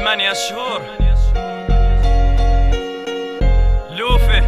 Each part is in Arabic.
8 شهور لوفي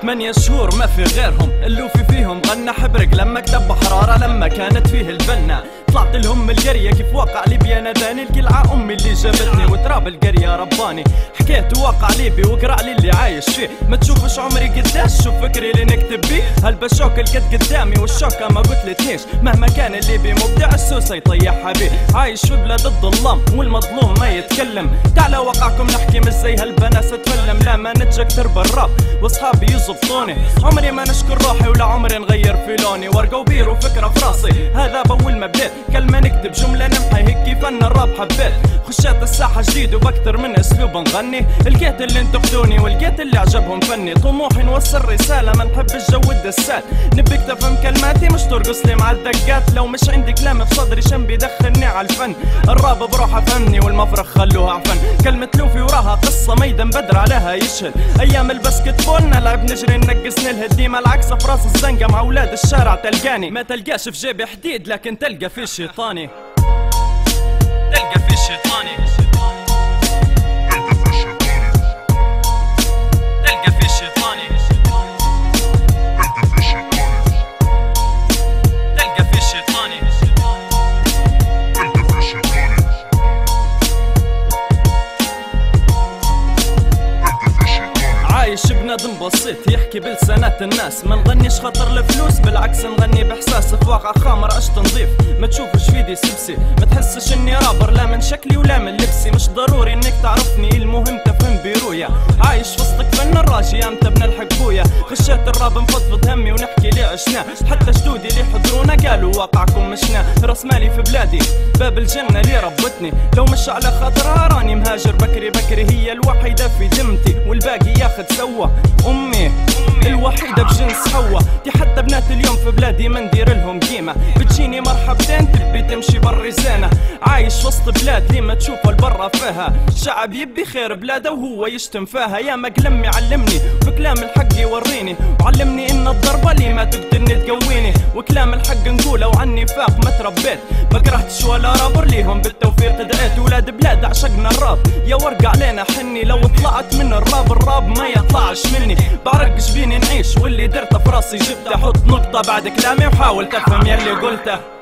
8 شهور ما في غيرهم، اللوفي فيهم غنى حبرق لما كتب حرارة لما كانت فيه البنة. طلعت لهم القرية كيف واقع ليبيا ناداني القلعة امي اللي جابتني وتراب القرية رباني. حكيت واقع ليبي وقرا لي اللي عايش فيه، ما تشوفش عمري قداش شوف فكري اللي نكتب بيه. هالبشوك القد قدامي والشوكة ما قتلتنيش، مهما كان الليبي مبدع السوسة يطيحها بيه. عايش في بلاد الظلام والمظلوم ما يتكلم، تعالى واقعكم نحكي مش زي هالبناس اتفلم. لا ما نتجي اكتر بالراب واصحابي يزبطوني، عمري ما نشكر روحي ولا عمري نغير في لوني. ورقة وبير وفكرة في راسي هذا بأول ما بديت، كلمة نكتب جملة نمحي هيك فن الراب حبيت. خشيت الساحة جديد وبكتر من اسلوب نغني، لقيت اللي انتقدوني ولقيت اللي عجبهم فني. طموحي نوصل رسالة ما نحب الجو الدسات، نبيك تفهم كلماتي مش ترقص لي مع الدقات. لو مش عندي كلام في صدري شن بيدخلني على الفن، الراب بروحه فني والمفرخ خلوها عفن. كلمة لوفي وراها قصة ميدان بدر عليها يشهد، ايام الباسكت بول نلعب نجري ننقص نلهد. ديما العكس في راس الزنقة مع اولاد الشارع تلقاني، ما تلقاش في جيبي حديد لكن تلقى في شيطاني، تلقى في شيطاني، تلقى في شيطاني، تلقى في شيطاني. عايش بنادم بسيط يحكي بلسانات الناس، ما نغنيش خاطر الفلوس بالعكس نغني باحساس. في واقع خامر عشت نظيف ما تشوفش فيدي سبسي، ما تحسش اني رابر لا من شكلي ولا من لبسي. مش ضروري انك تعرفني المهم تفهم بيرويا، عايش وسطك فن الراجي امتى بنلحق بويا. خشيت الراب نفضفض همي ونحكي لي عشناه، حتى جدودي اللي حضرونا قالوا واقعكم مشنا. راس مالي في بلادي باب الجنة اللي ربتني، لو مش على خاطرها راني مهاجر بكري بكري. هي الوحيدة في ذمتي والباقي ياخد سوا، امي الوحيدة بجنس حوا. دي حتى بنات اليوم في بلادي ما ندير لهم قيمة، بتجيني مرحبتين تبي تمشي بري زينة. عايش وسط بلاد لي ما تشوف البرة فيها، شعب يبي خير بلاده وهو يشتم فيها. يا مقلمي علمني بكلام الحق يوريني، وعلمني ان الضربة لي ما تقدرني تقويني. وكلام الحق نقوله وعني فاق ما تربيت، ما كرهتش ولا رابر ليهم بالتوفيق دعيت. ولاد بلاد عشقنا الراب يا ورق علينا حني، لو طلعت من الراب ما يطلعش مني. بعرقش بيني نعيش واللي درته في راسي جبته، حط نقطة بعد كلامي وحاول تفهم يلي قلته.